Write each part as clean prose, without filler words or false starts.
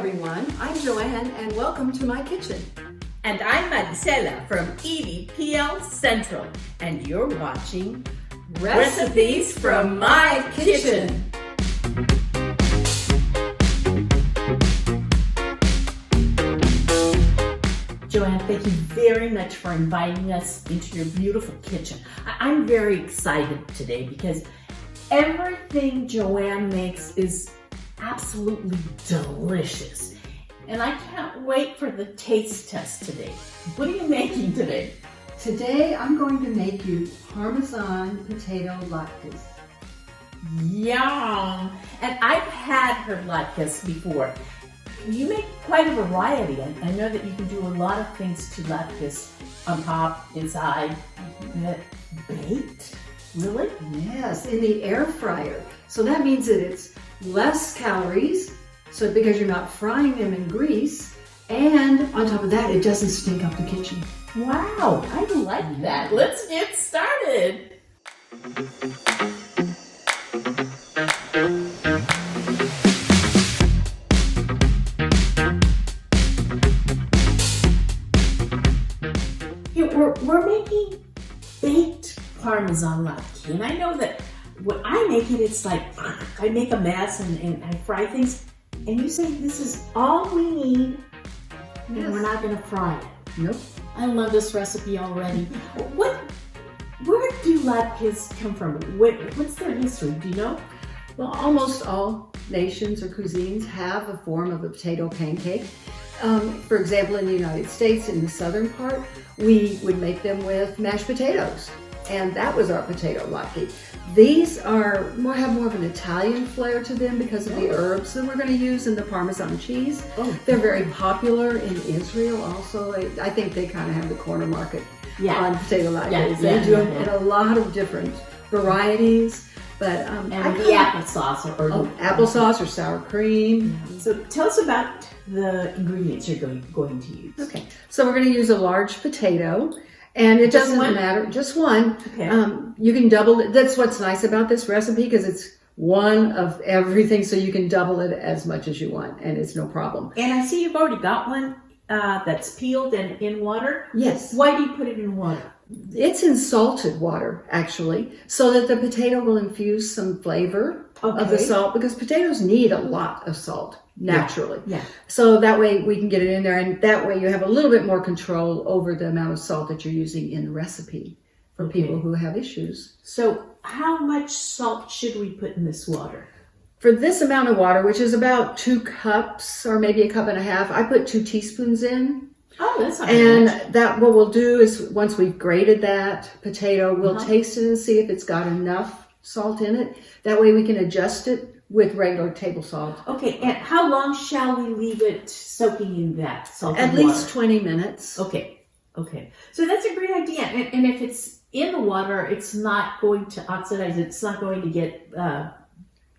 everyone, I'm Joann and welcome to my kitchen. And I'm Marisela from EVPL Central, and you're watching Recipes from My Kitchen. Joann, thank you very much for inviting us into your beautiful kitchen. I'm very excited today because everything Joann makes is absolutely delicious. And I can't wait for the taste test today. What are you making today? Today I'm going to make you Parmesan potato latkes. Yum! And I've had her latkes before. You make quite a variety. I know that you can do a lot of things to latkes, on top, inside, baked. Really? Yes, in the air fryer. So that means that it's less calories, so because you're not frying them in grease, and on top of that, it doesn't stink up the kitchen. Wow, I like that. Let's get started. We're making baked Parmesan latke, and I know that when I make it, it's like I make a mess and I fry things. And you say this is all we need, and we're not going to fry it. Nope. I love this recipe already. Where do latkes come from? What's their history? Do you know? Well, almost all nations or cuisines have a form of a potato pancake. For example, in the United States, in the southern part, we would make them with mashed potatoes, and that was our potato latke. These have more of an Italian flair to them because of the herbs that we're going to use in the Parmesan cheese. They're very popular in Israel also. I think they kind of have the corner market on potato latkes. They do them in a lot of different varieties. But and the applesauce applesauce or sour cream. Yeah. So tell us about the ingredients you're going to use. Okay, so we're going to use a large potato, and it doesn't matter, just one. Okay. You can double it. That's what's nice about this recipe, because it's one of everything, so you can double it as much as you want, and it's no problem. And I see you've already got one that's peeled and in water. Yes. Why do you put it in water? It's in salted water, actually, so that the potato will infuse some flavor of the salt, because potatoes need a lot of salt naturally. Yeah. So that way we can get it in there, and that way you have a little bit more control over the amount of salt that you're using in the recipe for people who have issues. So how much salt should we put in this water? For this amount of water, which is about 2 cups or maybe 1.5 cups, I put 2 teaspoons in. Oh, that's not And that what we'll do is, once we've grated that potato, we'll taste it and see if it's got enough salt in it. That way we can adjust it with regular table salt. Okay, and how long shall we leave it soaking in that salted water? At least 20 minutes. Okay. So that's a great idea. And if it's in the water, it's not going to oxidize. It's not going to get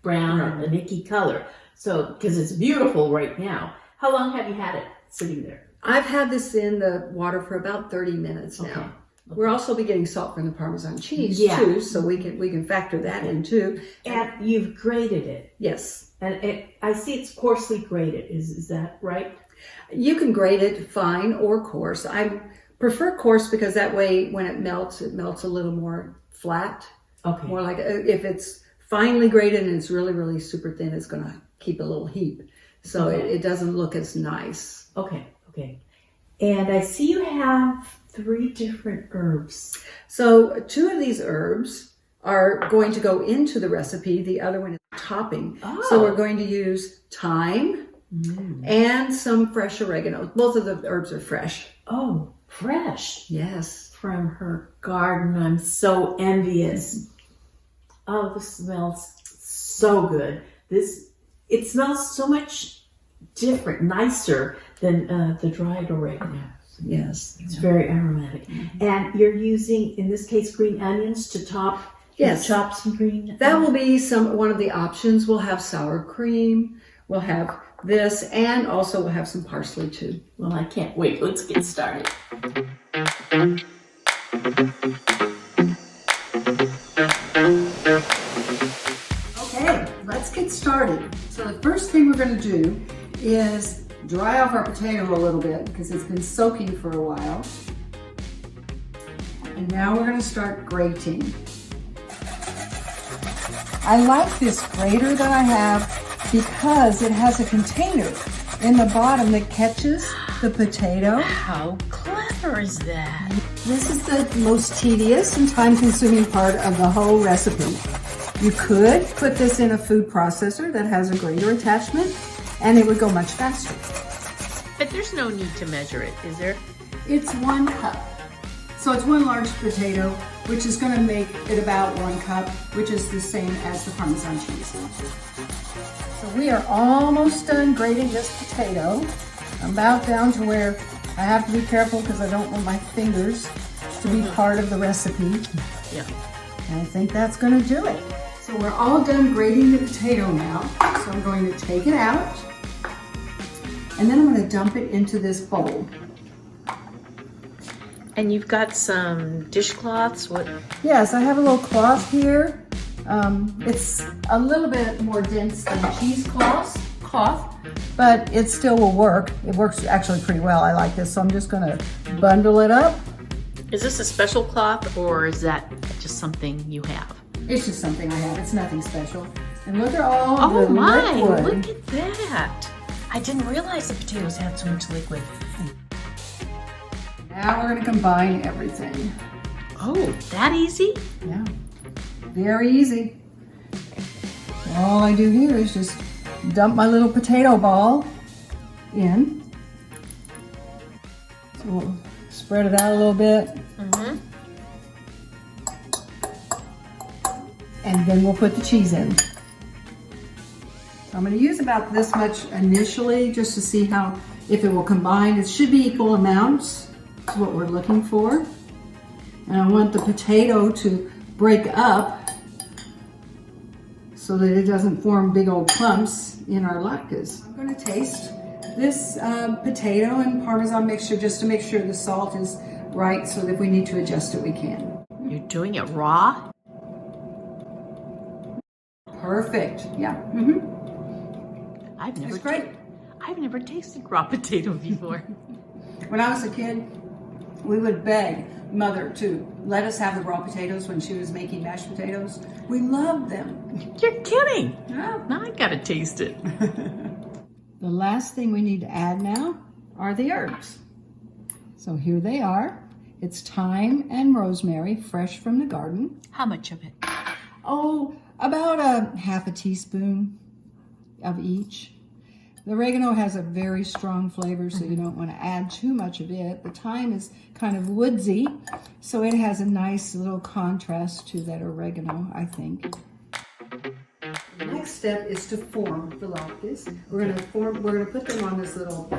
brown or an icky color. So, because it's beautiful right now. How long have you had it sitting there? I've had this in the water for about 30 minutes now. Okay. We're also be getting salt from the Parmesan cheese too, so we can factor that in too. And you've grated it. Yes. And I see it's coarsely grated. Is that right? You can grate it fine or coarse. I prefer coarse because that way when it melts a little more flat. Okay. More like if it's finely grated and it's really, really super thin, it's going to keep a little heap. So it doesn't look as nice. Okay. And I see you have 3 different herbs. So 2 of these herbs are going to go into the recipe. The other one is topping. So we're going to use thyme and some fresh oregano. Both of the herbs are fresh. Oh, fresh. Yes. From her garden. I'm so envious. Oh, this smells so good. It smells so much different, nicer than the dried oregano. Yes. It's very aromatic. And you're using, in this case, green onions to top. Yes. Chop some green. That will be one of the options. We'll have sour cream. We'll have this, and also we'll have some parsley too. Well, I can't wait. Let's get started. Okay, let's get started. So the first thing we're going to do is dry off our potato a little bit because it's been soaking for a while. And now we're going to start grating. I like this grater that I have because it has a container in the bottom that catches the potato. How clever is that? This is the most tedious and time-consuming part of the whole recipe. You could put this in a food processor that has a grater attachment, and it would go much faster. But there's no need to measure it, is there? It's 1 cup. So it's 1 large potato, which is going to make it about 1 cup, which is the same as the Parmesan cheese. So we are almost done grating this potato. I'm about down to where I have to be careful because I don't want my fingers to be part of the recipe. Yeah. And I think that's going to do it. So we're all done grating the potato now. So I'm going to take it out, and then I'm going to dump it into this bowl. And you've got some dishcloths. What? Yes, I have a little cloth here. It's a little bit more dense than cheesecloth, but it still will work. It works actually pretty well. I like this, so I'm just going to bundle it up. Is this a special cloth, or is that just something you have? It's just something I have. It's nothing special. And look at all Oh the my! liquid. Look at that! I didn't realize the potatoes had so much liquid. Now we're going to combine everything. Oh, that easy? Yeah, very easy. All I do here is just dump my little potato ball in. So we'll spread it out a little bit. Mm-hmm. And then we'll put the cheese in. So I'm going to use about this much initially just to see how, if it will combine. It should be equal amounts. That's what we're looking for. And I want the potato to break up so that it doesn't form big old clumps in our latkes. I'm going to taste this potato and Parmesan mixture just to make sure the salt is right so that if we need to adjust it, we can. You're doing it raw? Perfect. Yeah. Mm-hmm. I've never tasted raw potato before. When I was a kid, we would beg Mother to let us have the raw potatoes when she was making mashed potatoes. We loved them. You're kidding. Yeah. Now I gotta taste it. The last thing we need to add now are the herbs. So here they are. It's thyme and rosemary, fresh from the garden. How much of it? Oh, about a ½ teaspoon of each. The oregano has a very strong flavor, so you don't want to add too much of it. The thyme is kind of woodsy, so it has a nice little contrast to that oregano, I think. The next step is to form the latkes. We're going to put them on this little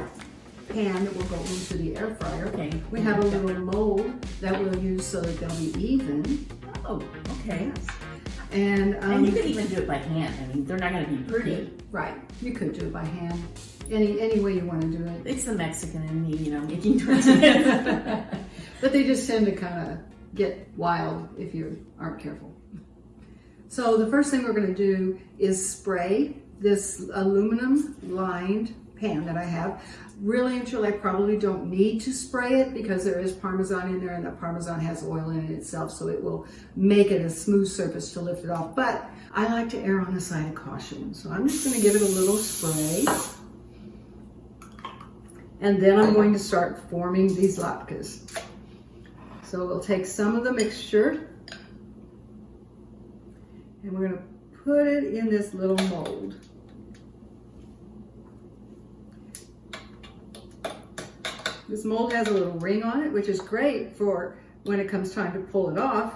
pan that will go into the air fryer. Okay. We have a little mold that we'll use so that they'll be even. Oh, okay. Yes. And you could even do it by hand. I mean, they're not going to be pretty. Right. You could do it by hand. Any way you want to do it. It's the Mexican in me, making tortillas. But they just tend to kind of get wild if you aren't careful. So the first thing we're going to do is spray this aluminum lined pan that I have. Really and truly, I probably don't need to spray it because there is Parmesan in there, and the Parmesan has oil in it itself, so it will make it a smooth surface to lift it off. But I like to err on the side of caution, so I'm just going to give it a little spray. And then I'm going to start forming these latkes. So we'll take some of the mixture, and we're going to put it in this little mold. This mold has a little ring on it, which is great for when it comes time to pull it off,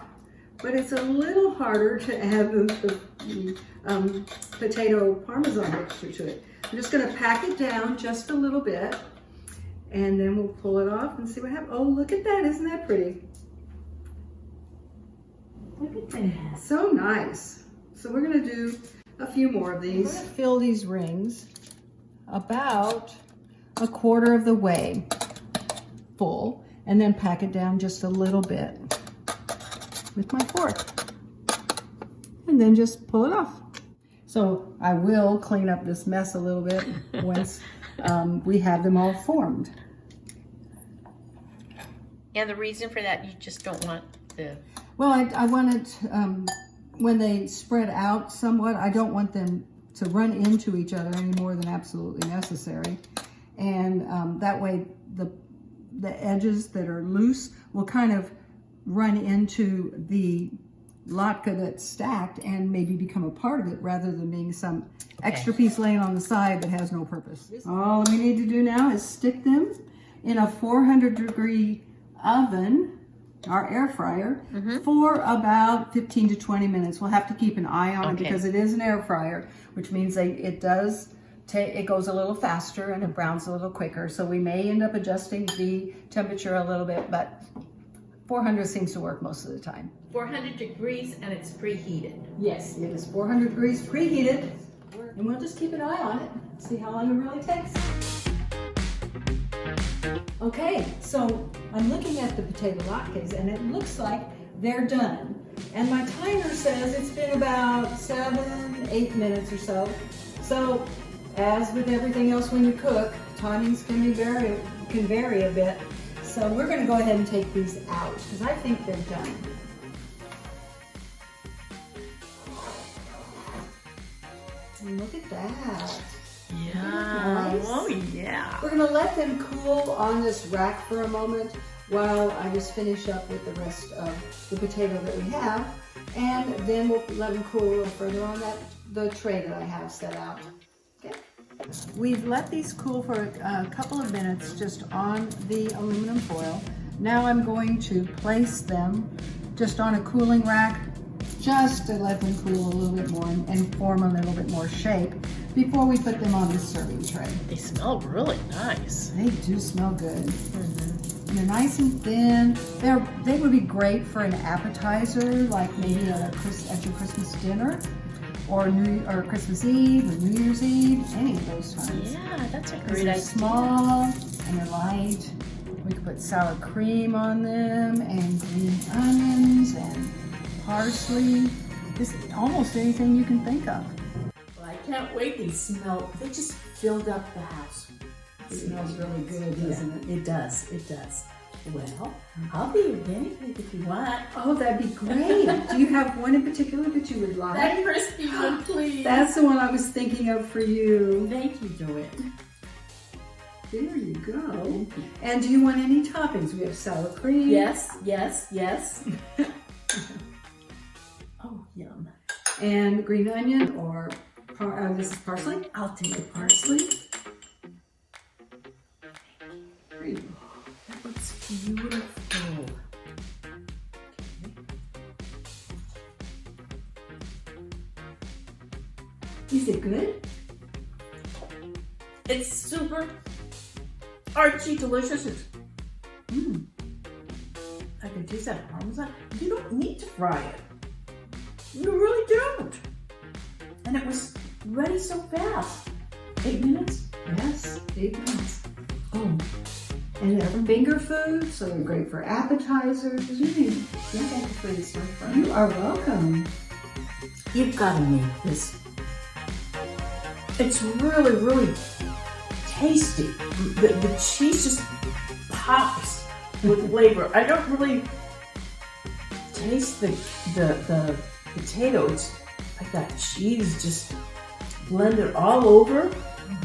but it's a little harder to add the potato Parmesan mixture to it. I'm just going to pack it down just a little bit, and then we'll pull it off and see what happens. Oh, look at that. Isn't that pretty? Look at that. So nice. So we're going to do a few more of these. We're going to fill these rings about a quarter of the way full, and then pack it down just a little bit with my fork, and then just pull it off. So I will clean up this mess a little bit once we have them all formed. And the reason for that, you just don't want the... Well, I wanted, when they spread out somewhat, I don't want them to run into each other any more than absolutely necessary. And that way the edges that are loose will kind of run into the latke that's stacked and maybe become a part of it rather than being some extra piece laying on the side that has no purpose. All we need to do now is stick them in a 400-degree oven, our air fryer, for about 15 to 20 minutes. We'll have to keep an eye on it because it is an air fryer, which means it goes a little faster and it browns a little quicker. So we may end up adjusting the temperature a little bit, but 400 seems to work most of the time. 400 degrees and it's preheated. Yes, it is 400 degrees preheated, and we'll just keep an eye on it, see how long it really takes. Okay, so I'm looking at the potato latkes and it looks like they're done. And my timer says it's been about 7-8 minutes or so. So, as with everything else when you cook, timings can vary a bit. So we're going to go ahead and take these out because I think they're done. And look at that. Yeah. Nice. Oh, yeah. We're going to let them cool on this rack for a moment while I just finish up with the rest of the potato that we have. And then we'll let them cool a little further on the tray that I have set out. Okay. We've let these cool for a couple of minutes just on the aluminum foil. Now I'm going to place them just on a cooling rack just to let them cool a little bit more and form a little bit more shape before we put them on the serving tray. They smell really nice. They do smell good. And they're nice and thin. They would be great for an appetizer, like maybe at your Christmas dinner, or Christmas Eve, or New Year's Eve, any of those times. Yeah, that's a great They're idea. small and they're light. We could put sour cream on them and green onions and parsley. Just almost anything you can think of. Well, I can't wait. They just filled up the house. It smells really good, doesn't it? It does, it does. Well, I'll be your guinea pig if you want. Oh, that'd be great. Do you have one in particular that you would like? That crispy one, please. That's the one I was thinking of for you. Thank you, Joann. There you go. And do you want any toppings? We have sour cream. Yes, yes, yes. Oh, yum. And green onion or this is parsley. I'll take the parsley. Great. That looks beautiful. Is it good? It's super archy delicious. I can taste that Parmesan. You don't need to fry it. You really don't. And it was ready so fast. 8 minutes? Yes, 8 minutes. Oh, And they're finger food, so they're great for appetizers. thank you for this, my friend. You are welcome. You've got to make this. It's really, really tasty. The cheese just pops with flavor. I don't really taste the potato. It's like that cheese just blended all over.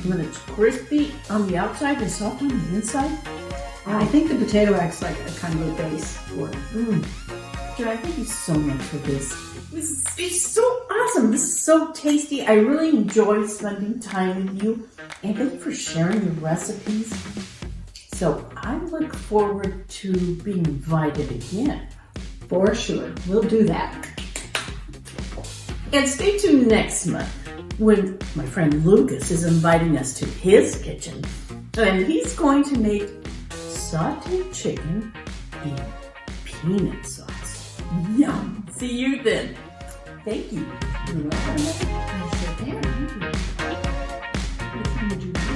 When it's crispy on the outside and soft on the inside. I think the potato acts like a kind of a base for it. Joann, thank you so much for this. This is so awesome. This is so tasty. I really enjoy spending time with you. And thank you for sharing your recipes. So I look forward to being invited again. For sure. We'll do that. And stay tuned next month when my friend Lucas is inviting us to his kitchen. And he's going to make sauteed chicken in peanut sauce. Yum! See you then. Thank you. You're welcome. You sure can. Which one would you like?